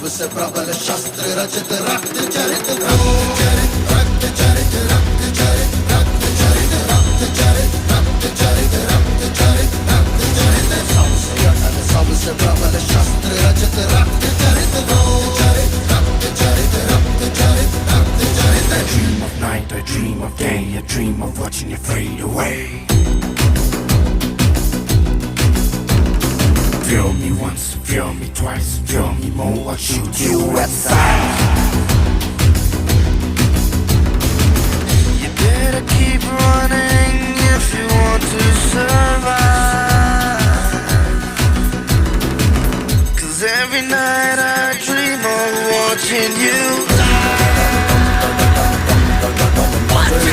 सबसे प्रबल शस्त्र रचित रक्त चरित रक्त चरित रक्त चरित रक्त चरित रक्त चरित रक्त चरित रक्त चरित रक्त चरित रक्त चरित सबसे अटल सबसे प्रबल शस्त्र रचित रक्त चरित रक्त चरित रक्त चरित रक्त चरित रक्त चरित I dream of night, I dream of day, I dream of watching you fade away. Feel me once, feel me twice, feel me more, I'll shoot you at sight.